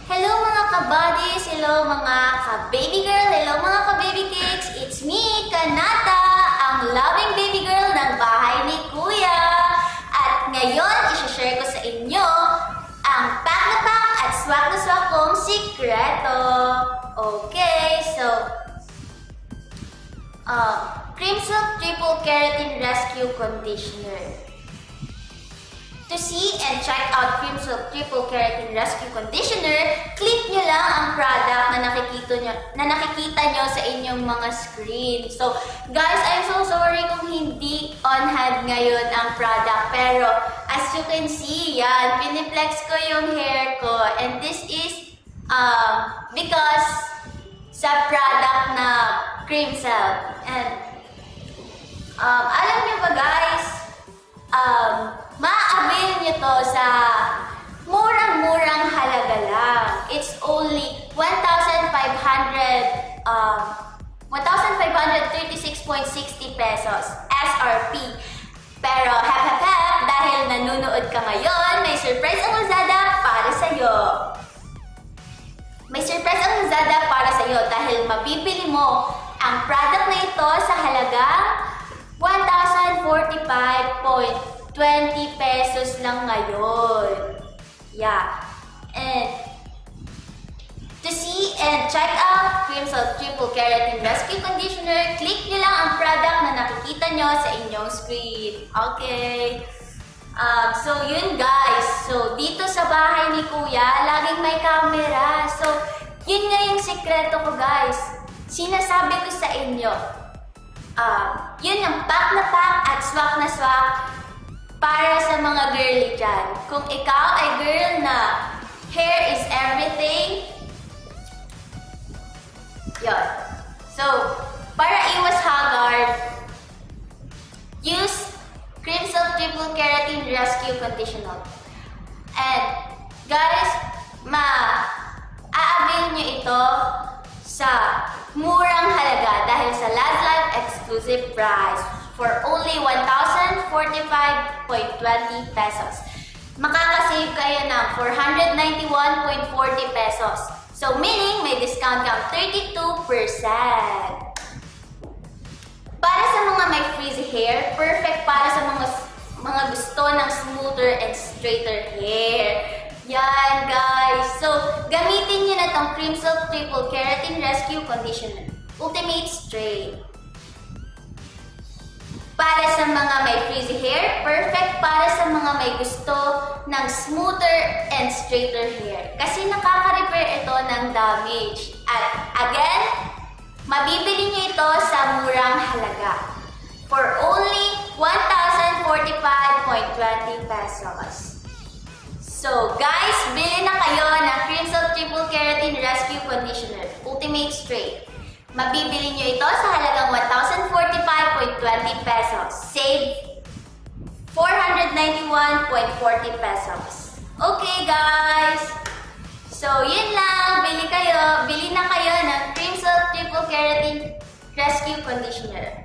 Hello mga ka-buddies, hello mga ka-baby girl, hello mga ka-baby cakes. It's me, Kanata, ang loving baby girl ng bahay ni Kuya. At ngayon, isi-share ko sa inyo ang pack na pack at swak na swak kong sikreto. Okay, so Cream Silk Triple Keratin Rescue Conditioner. To see and check out Cream Silk Triple Keratin Rescue Conditioner, click nyo lang ang product na nakikita nyo sa inyong mga screen. So, guys, I'm so sorry kung hindi on hand ngayon ang product. Pero, as you can see, yan, piniplex ko yung hair ko. And this is because sa product na Cream Silk. And, alam nyo ba, guys, ma-avail nyo to sa murang-murang halaga lang. It's only 1,536.60 pesos SRP. Pero hap, dahil nanonood ka ngayon, may surprise ang Lazada para sa'yo. May surprise ang Lazada para sa'yo dahil mabibili mo ang product na ito sa halagang 1,045.20 pesos lang ngayon. Yeah. And to see and check out Cream Silk Triple Keratin Rescue Conditioner, click nyo lang ang product na nakikita nyo sa inyong screen. Okay. So yun guys. So dito sa bahay ni Kuya, laging may camera. So yun nga yung sikreto ko guys. Sinasabi ko sa inyo. Yun ang pack na pack at swak na swak para sa mga girly dyan. Kung ikaw ay girl na hair is everything, yun. So, para iwas haggard, use Cream Silk Triple Keratin Rescue Conditioner. And, guys, ma-a-avail nyo ito sa murang halaga dahil sa Last Life exclusive price for only 1,045.20 pesos. Makakasave kayo ng 491.40 pesos. So meaning may discount ka 32%. Para sa mga may frizzy hair, perfect para sa mga gusto ng smoother and straighter hair. Yan guys! So, gamitin nyo na tong Cream Silk Triple Keratin Rescue Conditioner. Ultimate Straight. Para sa mga may frizzy hair, perfect para sa mga may gusto ng smoother and straighter hair. Kasi nakaka-repair ito ng damage. At again, mabibili nyo ito sa murang halaga. For only 1,045.20 pesos. So, guys, bili na kayo ng Cream Silk Triple Keratin Rescue Conditioner, Ultimate Straight. Mabibili nyo ito sa halagang 1,045.20 pesos. Save 491.40 pesos. Okay, guys. So, yun lang. Bili na kayo ng Cream Silk Triple Keratin Rescue Conditioner.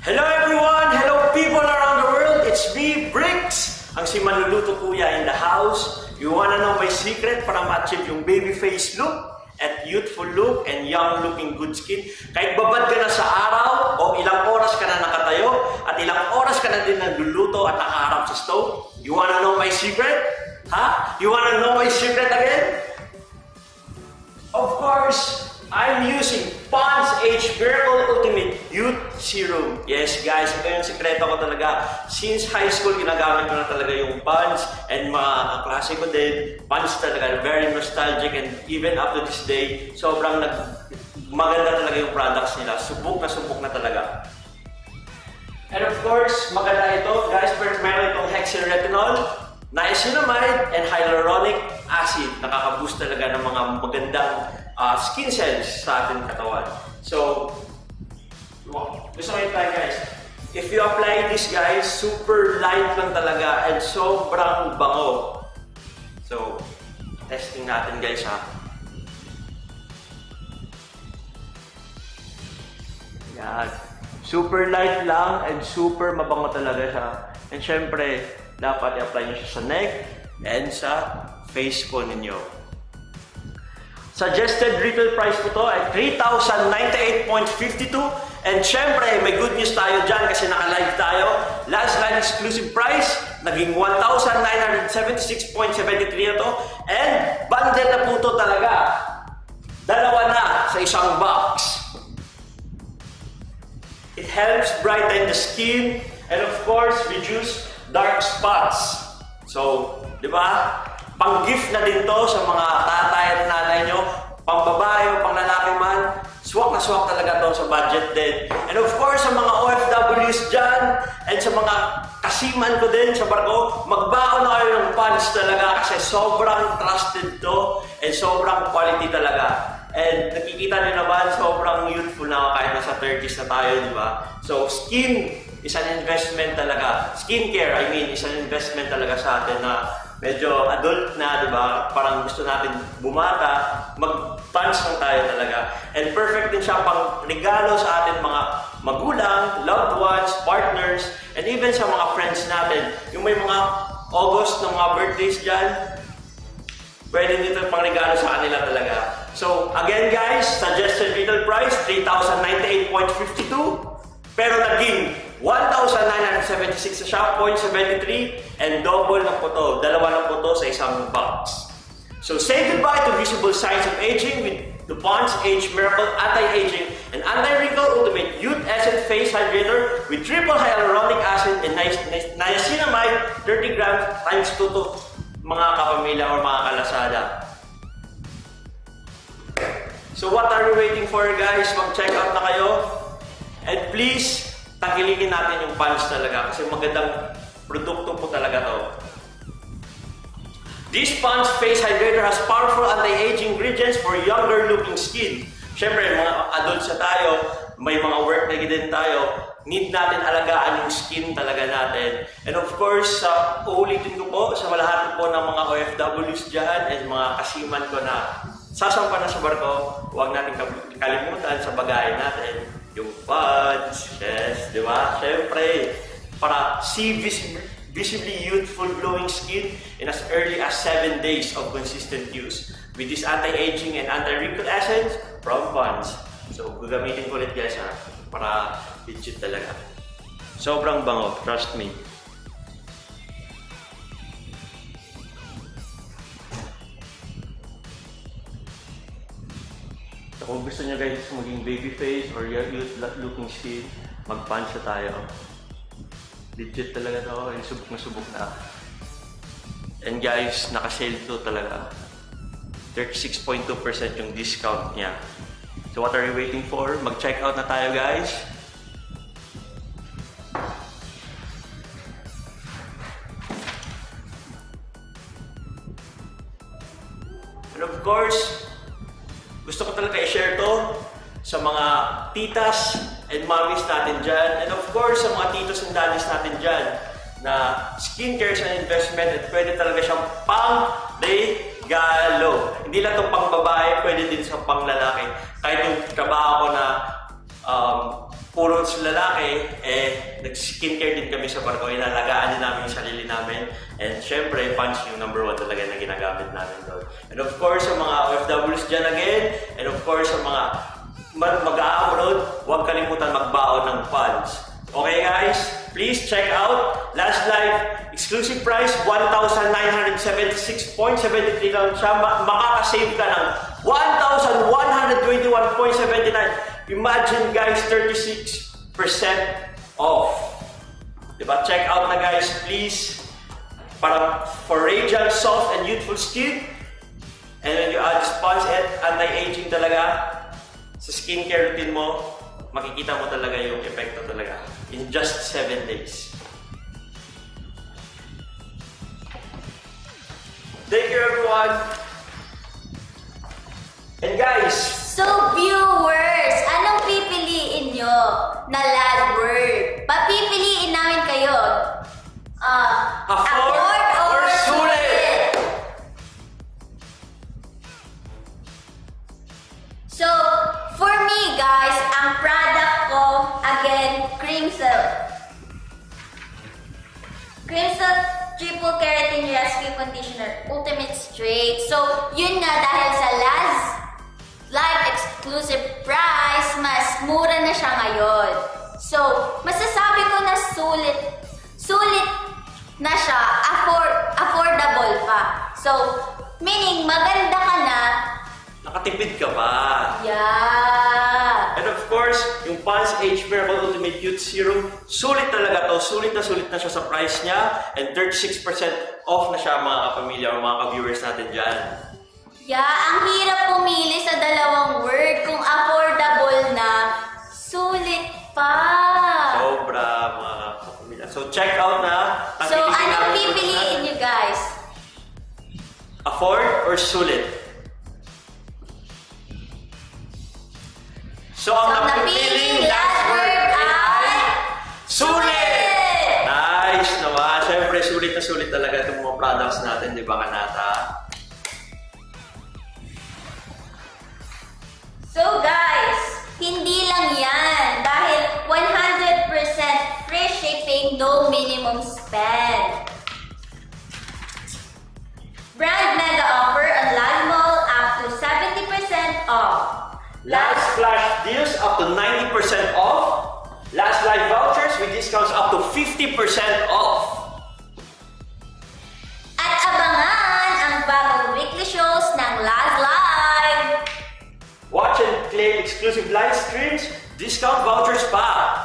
Hello everyone! Hello people around the world! It's me, Bricks! Ang si Manluluto Kuya in the house. You wanna know my secret para ma-achieve yung baby face look at youthful look and young looking good skin? Kahit babad ka na sa araw o ilang oras ka na nakatayo at ilang oras ka na din nagluluto at nakaharap sa stove. You wanna know my secret? Ha? You wanna know my secret again? Of course, I'm using Pond's Age Miracle Ultimate Youth Serum. Yes guys, ito yung sikreto ko talaga. Since high school, ginagamit ko na talaga yung Pond's and mga kaklase ko din. Pond's talaga, very nostalgic and even up to this day, sobrang maganda talaga yung products nila. Subok na talaga. And of course, maganda ito. Guys, first meron itong hexylretinol, niacinamide, and hyaluronic acid. Nakaka-boost talaga ng mga magandang skin cells sa ating katawan. So, gusto ko i-try guys. If you apply this guys, super light lang talaga and sobrang bango. So, testing natin guys ha. Yan. Super light lang and super mabango talaga siya. And syempre, dapat i-apply nyo siya sa neck and sa face po ninyo. Suggested retail price po to ay 3,098.52. And syempre, may good news tayo dyan kasi naka-live tayo. Last live exclusive price, naging 1,976.73 na to. And bundle na po to talaga. Dalawa na sa isang box. It helps brighten the skin and of course, reduce dark spots. So, di ba? Pang-gift na din to sa mga tatay at nanay nyo, pang babae o pang lalaki man, swak na swak talaga to sa budget din. And of course, sa mga OFWs dyan, and sa mga kasiman ko din sa barko, magbaon na kayo ng pants talaga kasi sobrang trusted to and sobrang quality talaga. And nakikita niyo naman, sobrang youthful na ako kahit nasa 30s na tayo, di ba? So, skin is an investment talaga. Skincare, I mean, is an investment talaga sa atin na medyo adult na, di ba? Parang gusto natin bumata, mag-pants lang tayo talaga. And perfect din siya pang regalo sa atin mga magulang, loved ones, partners, and even sa mga friends natin. Yung may mga August ng mga birthdays dyan, pwede dito pang regalo sa kanila talaga. So, again guys, suggested retail price, 3,098.52. Pero naging 1,976 sa shop, 0.73. And double na po to, dalawa na po to sa isang box. So, say goodbye to visible signs of aging with DuPont's Age Miracle Anti-Aging and Anti-Wrinkle Ultimate Youth Essence Face Hydrator with triple hyaluronic acid and niacinamide 30 grams times 2 to mga kapamilya or mga kalasada. So what are we waiting for guys? Mag-check out na kayo. And please, tangkilikin natin yung pants talaga kasi magandang produkto po talaga to. This Pond's Face Hydrator has powerful anti-aging ingredients for younger looking skin. Siyempre, mga adults na tayo, may mga work na din tayo, need natin alagaan yung skin talaga natin. And of course, uulitin ko po sa lahat po ng mga OFWs dyan and mga kasiman ko na sasampa na sa barko, huwag natin kalimutan sa bagayan natin yung pads, yes, di ba? Siyempre, para see visibly youthful glowing skin in as early as 7 days of consistent use with this anti-aging and anti-wrinkle essence from Ponds. So, gagamitin ko ulit guys para legit talaga. Sobrang bango, trust me. So, kung gusto nyo guys maging baby face or youth looking skin, mag-pants tayo. Legit talaga to, and subok na. And guys, naka-sale to talaga. 36.2% yung discount niya. So what are you waiting for? Mag-check out na tayo guys. And of course, gusto ko talaga i-share to sa mga titas and mommies natin dyan. And of course, sa mga titos and daddies natin dyan na skincare is an investment at pwede talaga siyang pang-regalo. Hindi lang itong pang babae, pwede din sa pang lalaki. Kahit yung trabaho ko na puro sa lalaki, nag-skincare din kami sa barko. Inalagaan din namin yung sarili namin. And syempre, Punch yung number 1 talaga na ginagamit namin doon. And of course, sa mga OFWs dyan again, and of course, sa mga mag-a-abroad, huwag kalimutan magbaon ng funds. Okay guys, please check out last live exclusive price 1,976.73 lang siya. Makakasave ka ng 1,121.79. Imagine guys, 36% off. Diba? Check out na guys, please. Para for radiant, soft, and youthful skin. And when you add sponge and anti-aging talaga sa skincare routine mo, makikita mo talaga yung epekto talaga in just 7 days. Thank you everyone! And guys! So viewers, anong pipiliin nyo na last word? Papipiliin namin kayo. Afford or sulit? So, for me guys, ang product ko Triple Keratin Rescue Conditioner Ultimate Straight. So, yun nga, dahil sa last live exclusive price, mas mura na siya ngayon. So, masasabi ko na sulit na siya, affordable pa. So, meaning maganda ka na, Nakatipid ka pa. yeah. And of course, yung Pond's Age Miracle Ultimate Youth Serum, sulit talaga to. Sulit na siya sa price niya. And 36% off na siya mga kapamilya o mga ka-viewers natin dyan. Yeah, ang hirap pumili sa dalawang word kung affordable na, sulit pa. Sobra mga kapamilya. So check out na. So, anong pipiliin nyo guys? Afford or sulit? So, ang napipiling last word ay sulit! Nice naman. Siyempre, sulit talaga itong mga products natin, di ba, Kanata? So guys, hindi lang yan. Dahil 100% free shipping, no minimum spend. Brand mega offer on Lagmall up to 70% off. Last flash deals up to 90% off. Last live vouchers with discounts up to 50% off. At abangan ang bagong weekly shows ng Last Live. Watch and claim exclusive live streams, discount vouchers pa.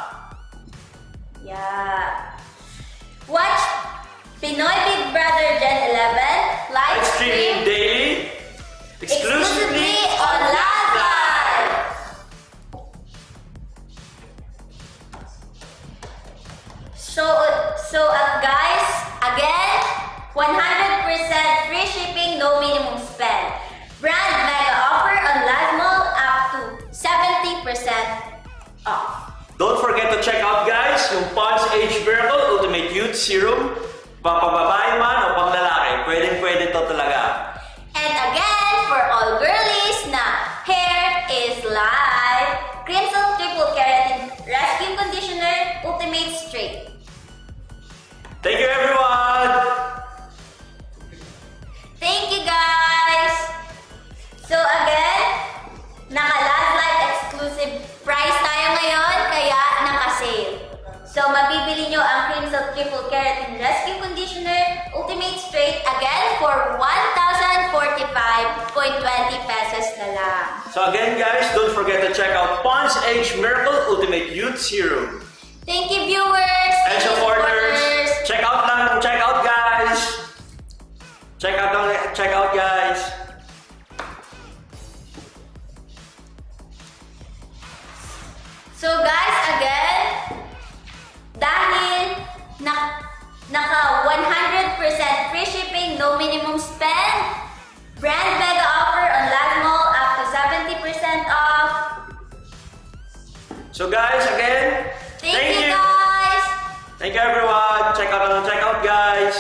Yeah. Watch Pinoy Big Brother Gen 11 live stream daily, exclusively on Last Live. So guys, again, 100% free shipping, no minimum spend. Brand mega offer on Lagmall up to 70% off. Don't forget to check out guys yung Pond's Age Miracle Ultimate Youth Serum. Pampababae man o pang lalaki, pwede to talaga. And again, for all girlies na hair is live, Crimson Triple Keratin Rescue Conditioner Ultimate Straight. Thank you everyone! Thank you guys! So again, naka-last live exclusive price tayo ngayon, kaya naka-sale. So mabibili nyo ang Crimson Triple Keratin Rescue Conditioner Ultimate Straight again for 1,045.20 pesos na lang. So again guys, don't forget to check out Pond's Age Miracle Ultimate Youth Serum. Thank you viewers! And Thank you supporters! Check out guys! Check out guys! So guys, again, dahil naka 100% free shipping, no minimum spend, brand mega offer on Lagmall up to 70% off. So guys, again, Thank you guys! Thank you everyone! Check out guys!